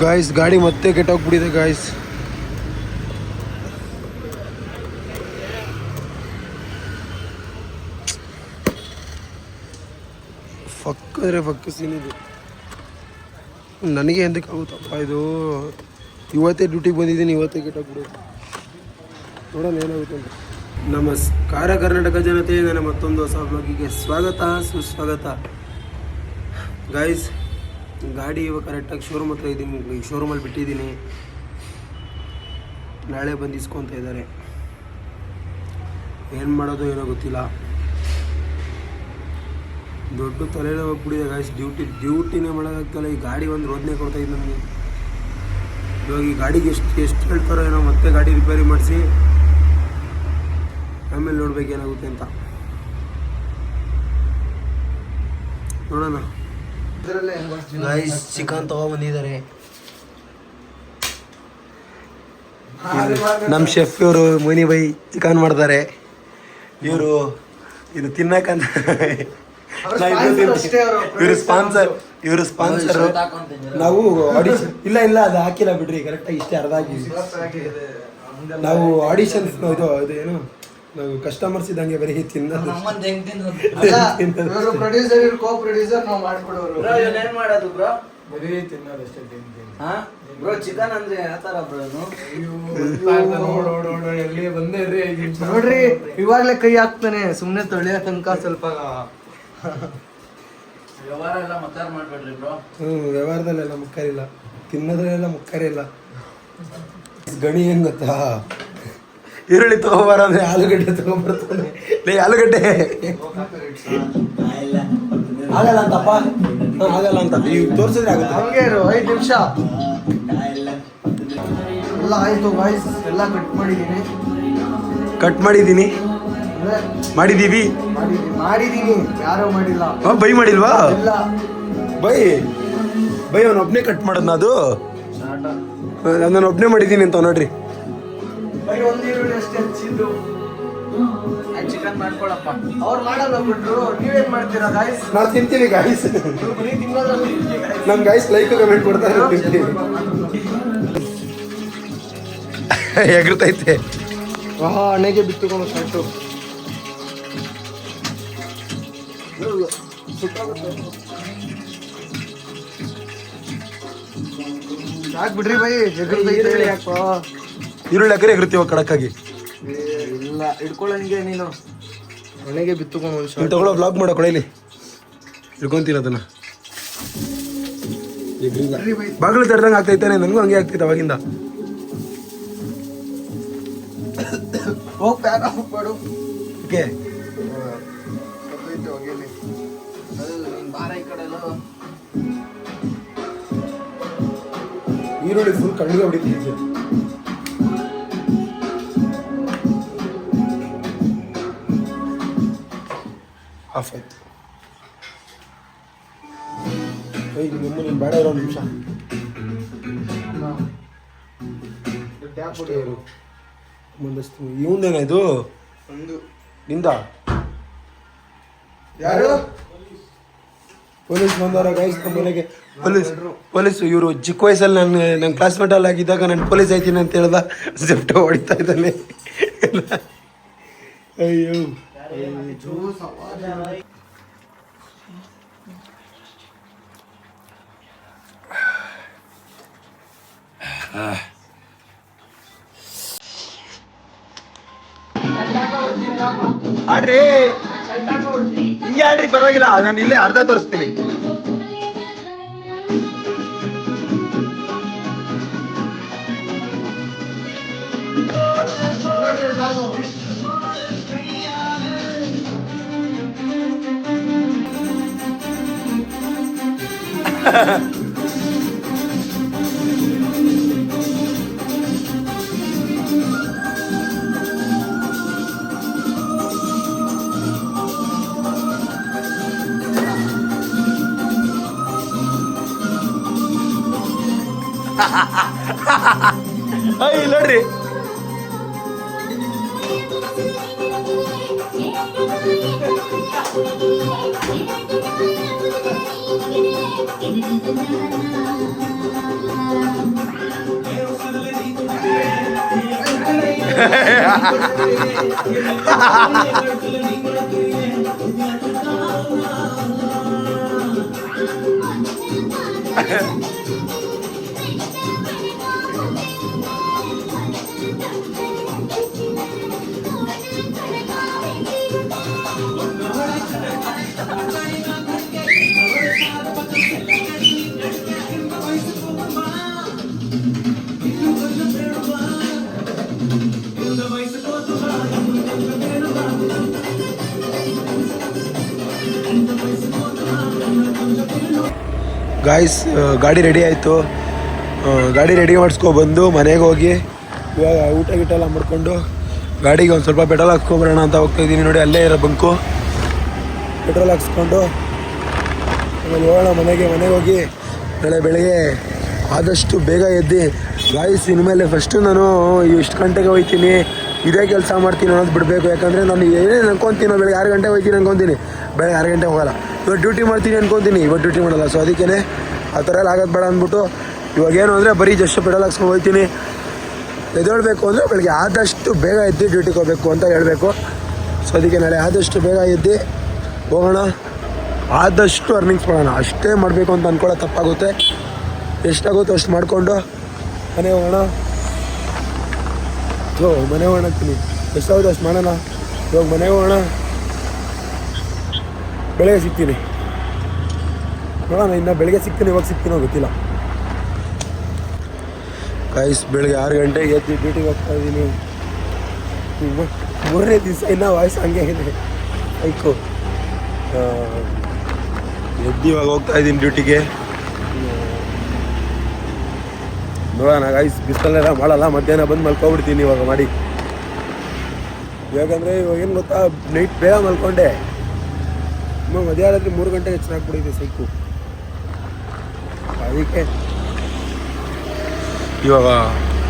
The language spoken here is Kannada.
ಗಾಯ್ಸ್ ಗಾಡಿ ಮತ್ತೆ ಕೆಟ್ಟೋಗ್ಬಿಟ್ಟಿದೆ ಗಾಯ್ಸ್. ಫಕ್ ಅಂದರೆ ಫಕ್ ಸೀನಿದು. ನನಗೆ ಎಂದಕ್ಕೆ ಆಗುತ್ತಪ್ಪ ಇದು. ಇವತ್ತೇ ಡ್ಯೂಟಿಗೆ ಬಂದಿದ್ದೀನಿ, ಇವತ್ತೇ ಕೆಟ್ಟೋಗ್ಬಿಡೋದು. ನೋಡೋಣ ಏನಾಗುತ್ತೆ ಅಂತ. ನಮಸ್ಕಾರ ಕರ್ನಾಟಕ ಜನತೆ, ನನ್ನ ಮತ್ತೊಂದು ಹೊಸ ಬ್ಲಾಗಿಗೆ ಸ್ವಾಗತ ಸುಸ್ವಾಗತ. ಗಾಯ್ಸ್ ಗಾಡಿ ಇವಾಗ ಕರೆಕ್ಟಾಗಿ ಶೋರೂಮ್ ಹತ್ರ ಇದ್ದೀನಿ. ಈ ಶೋರೂಮಲ್ಲಿ ಬಿಟ್ಟಿದ್ದೀನಿ. ನಾಳೆ ಬಂದು ಇಸ್ಕೊತಾ ಇದ್ದಾರೆ. ಏನು ಮಾಡೋದು ಏನೋ ಗೊತ್ತಿಲ್ಲ. ದೊಡ್ಡ ತಲೆನೇ ಹೋಗ್ಬಿಟ್ಟಿದೆ ಗಾಯ್ಸ್. ಡ್ಯೂಟಿನೇ ಮಾಡೋಕ್ಕಾಗ್ತಲ್ಲ. ಈ ಗಾಡಿ ಒಂದು ರೋದನೆ ಕೊಡ್ತಾಯಿದ್ದು ನಮಗೆ. ಇವಾಗ ಈ ಗಾಡಿಗೆ ಎಷ್ಟು ಹೇಳ್ತಾರೋ ಏನೋ. ಮತ್ತೆ ಗಾಡಿ ರಿಪೇರಿ ಮಾಡಿಸಿ ಆಮೇಲೆ ನೋಡ್ಬೇಕು ಏನಾಗುತ್ತೆ ಅಂತ. ನೋಡೋಣ. ಗಾಯ್ಸ್ ಚಿಕನ್ ತಗೊಬಂದಿದ್ದಾರೆ. ನಮ್ಮ ಶೆಫ್ ಇವರು ಮೋನಿ ಬೈ ಚಿಕನ್ ಮಾಡ್ತಾರೆ. ಇವರು ಇದು ತಿನ್ನಕಂತ ಇವರು ಸ್ಪಾನ್ಸರ್. ನಾವು ಆಡಿಷನ್ ಇಲ್ಲ ಅದು ಹಾಕಿಲ್ಲ ಬಿಡ್ರಿ. ಕರೆಕ್ಟಾಗಿ ಇಷ್ಟೇ ಅರ್ಧ ಆಗಿದೆ. ನಾವು ಆಡಿಷನ್ ಇದು ಏನು ನಾವು ಕಸ್ಟಮರ್ಸ್ ಇದ್ದಂಗೆ ಬರೀ ತಿನ್ನೋದು. ಪ್ರೊಡ್ಯೂಸರ್ ಕೋ ಪ್ರೊಡ್ಯೂಸರ್ ನಾವು ಮಾಡ್ಕೊಡೋರು. ಏನ್ ಮಾಡೋದು ಬ್ರೋ? ಬರೀ ತಿನ್ನೋದು ಅಷ್ಟೇ. ಬ್ರೋ ಚಿಕನ್ ಅಂದ್ರೆ ಯಾತರ ಬ್ರೋ? ಎಲ್ಲಿ ಬಂದೇ ನೋಡ್ರಿ, ಇವಾಗ್ಲೇ ಕೈ ಹಾಕ್ತಾನೆ. ಸುಮ್ನೆ ತೊಳೆಯೋ ತನಕ ಸ್ವಲ್ಪ ವ್ಯವಹಾರ ಎಲ್ಲ ಮತ್ತಾರು ಮಾಡ್ಬೇಡ್ರಿ ಬ್ರೋ. ವ್ಯವಹಾರದಲ್ಲೆಲ್ಲ ಮುಕ್ಕರಿಲ್ಲ, ತಿನ್ನೋದ್ರಲ್ಲೆಲ್ಲ ಮುಕ್ಕರಿಲ್ಲ. ಗಣಿ ಹೆಂಗ್ ಗೊತ್ತಾ? ಈರುಳ್ಳಿ ತಗೋಬಾರ ಅಂದ್ರೆ ಆಲೂಗಡ್ಡೆ ತಗೊಂಡ್ಬರ್ತಾನೆ. ಆಲೂಗಡ್ಡೆ ಆಗಲ್ಲ ಅಂತಪ್ಪ, ಆಗಲ್ಲ ಅಂತ ಈಗ ತೋರಿಸಿದ್ರೆ ಆಗುತ್ತೆ. ಹಂಗೆ 5 ನಿಮಿಷ ಎಲ್ಲ ಆಯ್ತು ಗಾಯ್ಸ್. ಎಲ್ಲ ಕಟ್ ಮಾಡಿದ್ದೀನಿ. ಮಾಡಿದೀವಿ. ಮಾಡಿದೀನಿ, ಯಾರೋ ಮಾಡಿಲ್ಲ. ಬೈ ಮಾಡಿಲ್ವಾ? ಇಲ್ಲ ಬೈ ಅವನು ಒಬ್ನೇ ಕಟ್ ಮಾಡೋದು. ಅದು ನಾನು ಒಬ್ನೇ ಮಾಡಿದ್ದೀನಿ ಅಂತ ನೋಡ್ರಿ. ಒಂದು ಈರುಳ್ಳಿ ಅಷ್ಟೇ ಹಚ್ಚಿದ್ದು. ಚಿಕನ್ ಮಾಡ್ಕೊಳಪ್ಪ. ಅವ್ರು ಮಾಡಲ್ಲ ಬಿಟ್ರು, ನೀವೇನ್ ಮಾಡ್ತೀರಾ ಗಾಯ್ಸ್? ನಾವು ತಿಂತೀವಿ ಗಾಯ್ಸ್. ನಮ್ ಗಾಯ್ಸ್ ಲೈಕ್ ಕಮೆಂಟ್ ಕೊಡ್ತಾರೆ, ತಿಂತೀವಿ. ಎಗರ್ತೈತೆ. ಹಣೆಗೆ ಬಿತ್ತುಕೊಂಡು ಸಾಕು. ಸಾಕು ಬಿಡ್ರಿ ಬೈ. ಈರುಳ್ಳಿ ಹಾಕಿ ಎಗರ್ತೀವ ಕಡಕ್ಕಾಗಿ. ಇಲ್ಲ ಇಟ್ಕೊಳ್ಳಂಗೆ ನೀನು. ಹಣೆಗೆ ಬಿತ್ತುಕೊಂಡು ನೀನು ತಗೊಳ್ಳೋ ಬ್ಲಾಗ್ ಮಾಡೋ ಕೊಡಲಿ. ಇಟ್ಕೊಂತೀನಿ ಅದನ್ನ. ಬಾಗಿಲು ತಡ್ದಂಗೆ ಆಗ್ತೈತಾನೆ. ನನಗೂ ಹಂಗೆ ಆಗ್ತೈತೆ ಅವಾಗಿಂದ. ಹೋಗಿ ಪ್ಯಾಕ್ ಹಾಕ್ಬೇಡು. ಓಕೆ ಈರುಳ್ಳಿ ಫುಲ್ ಕಣ್ಣಿಗೆ ಹೊಡಿತೀವಿ. ಆಫ್ ಆಯ್ತು. ನೀನು ಬೇಡ ಇರೋ ನಿಮಿಷ ಮುಂದಷ್ಟು. ಇವಂದೇನ ಇದು? ನಿಂದ ಯಾರು? ಪೊಲೀಸ್ ಬಂದವರ ಗಾಯ್ಸ್ ನಮ್ಮ ಮನೆಗೆ. ಪೊಲೀಸ್ ಇವರು ಚಿಕ್ಕ ವಯಸ್ಸಲ್ಲಿ ನನ್ನ ಕ್ಲಾಸ್ಮೇಟಲ್ಲಿ ಆಗಿದ್ದಾಗ ನಾನು ಪೊಲೀಸ್ ಆಯ್ತೀನಿ ಅಂತ ಹೇಳ್ದ. ಜೆಫ್ಟ್ ಹೊಡಿತಾ ಇದ್ದಾನೆ. ಅಯ್ಯೋ ಆಡ್ರಿ ಹಿಂಗೆ ಆಡ್ರಿ, ಪರವಾಗಿಲ್ಲ. ನಾನು ಇಲ್ಲೇ ಅರ್ಧ ತೋರಿಸ್ತೀನಿ. ನೋಡ್ರಿ ಗಾಯ್ಸ್ ಗಾಡಿ ರೆಡಿ ಆಯಿತು. ಗಾಡಿ ರೆಡಿ ಮಾಡಿಸ್ಕೊಬಂದು ಮನೆಗೆ ಹೋಗಿ ಇವಾಗ ಊಟ ಗೀಟ ಎಲ್ಲ ಮಾಡ್ಕೊಂಡು ಗಾಡಿಗೆ ಒಂದು ಸ್ವಲ್ಪ ಪೆಟ್ರೋಲ್ ಹಾಕ್ಸ್ಕೊಂಬರೋಣ ಅಂತ ಹೋಗ್ತಾಯಿದ್ದೀನಿ. ನೋಡಿ ಅಲ್ಲೇ ಇರೋ ಬಂಕು. ಪೆಟ್ರೋಲ್ ಹಾಕ್ಸ್ಕೊಂಡು ಆಮೇಲೆ ಹೋಗೋಣ ಮನೆಗೆ ಹೋಗಿ ನಾಳೆ ಬೆಳಗ್ಗೆ ಆದಷ್ಟು ಬೇಗ ಎದ್ದು ಗಾಯ್ಸ್ ಇನ್ಮೇಲೆ ಫಸ್ಟು ನಾನು ಎಷ್ಟು ಗಂಟೆಗೆ ಹೋಗ್ತೀನಿ ಇದೇ ಕೆಲಸ ಮಾಡ್ತೀನಿ ಅನ್ನೋದು ಬಿಡಬೇಕು. ಯಾಕಂದರೆ ನಾನು ಏನೇನು ಅನ್ಕೊತೀನಿ ಬೆಳಗ್ಗೆ 6 ಗಂಟೆ ಹೋಗ್ತೀನಿ ಅನ್ಕೊತೀನಿ, ಬೆಳಗ್ಗೆ 6 ಗಂಟೆ ಹೋಗಲ್ಲ. ಇವತ್ತು ಡ್ಯೂಟಿ ಮಾಡ್ತೀನಿ ಅನ್ಕೊತೀನಿ, ಇವತ್ತು ಡ್ಯೂಟಿ ಮಾಡಲ್ಲ. ಸೊ ಅದಕ್ಕೇ ಆ ಥರ ಎಲ್ಲ ಆಗೋದು ಬೇಡ ಅಂದ್ಬಿಟ್ಟು ಇವಾಗ ಏನು ಅಂದರೆ ಬರೀ ಜಸ್ಟ್ ಪೆಟ್ರೋಲ್ ಹಾಕ್ಸ್ಕೊಂಡು ಹೋಗ್ತೀನಿ. ಎದ್ದೇಳಬೇಕು ಅಂದರೆ ಬೆಳಗ್ಗೆ ಆದಷ್ಟು ಬೇಗ ಎದ್ದು ಡ್ಯೂಟಿಗೆ ಹೋಗಬೇಕು ಅಂತ ಹೇಳಬೇಕು. ಸೊ ಅದಕ್ಕೆ ನಾಳೆ ಆದಷ್ಟು ಬೇಗ ಎದ್ದು ಹೋಗೋಣ, ಆದಷ್ಟು ಅರ್ನಿಂಗ್ಸ್ ಮಾಡೋಣ. ಅಷ್ಟೇ ಮಾಡಬೇಕು ಅಂತ ಅಂದ್ಕೊಳ್ಳೋ ತಪ್ಪಾಗುತ್ತೆ. ಎಷ್ಟಾಗುತ್ತೋ ಅಷ್ಟು ಮಾಡಿಕೊಂಡು ಮನೆ ಹೋಗೋಣ. ಮನೆ ಹೋಗೋಣ ಅಂತೀನಿ, ಎಷ್ಟಾಗುತ್ತೆ ಅಷ್ಟು ಮಾಡೋಣ. ಇವಾಗ ಮನೆಗೆ ಹೋಗೋಣ, ಬೆಳಗ್ಗೆ ಸಿಗ್ತೀನಿ. ನೋಡೋಣ, ಇನ್ನು ಬೆಳಗ್ಗೆ ಸಿಗ್ತೀನಿ, ಇವಾಗ ಸಿಗ್ತೀನೋ ಗೊತ್ತಿಲ್ಲ. ಗೈಸ್ ಬೆಳಗ್ಗೆ 6 ಗಂಟೆಗೆ ಎದ್ದು ಡ್ಯೂಟಿಗೆ ಹೋಗ್ತಾ ಇದ್ದೀನಿ. 3ನೇ ದಿವಸ ಇನ್ನೂ ವಾಯ್ಸ್ ಹಂಗೆ ಇದೆ. ಆಯ್ತು ಎದ್ದು ಇವಾಗ ಹೋಗ್ತಾ ಇದ್ದೀನಿ ಡ್ಯೂಟಿಗೆ. ನೋಡೋಣ ಗೈಸ್, ಬಿಸಿಲೆಲ್ಲ ಮಾಡಲ್ಲ, ಮಧ್ಯಾಹ್ನ ಬಂದು ಮಲ್ಕೊಬಿಡ್ತೀನಿ ಇವಾಗ ಮಾಡಿ. ಯಾಕಂದರೆ ಇವಾಗ ಏನು ಗೊತ್ತಾ, ನೈಟ್ ಬೇಗ ಮಲ್ಕೊಂಡೆ, ಮಧ್ಯಾಹ್ನ 3 ಗಂಟೆಗೆ ಎಚ್ಚರ ಆಗ್ಬಿಟ್ಟಿದೆ ಸೈಕು. ಅದಕ್ಕೆ ಇವಾಗ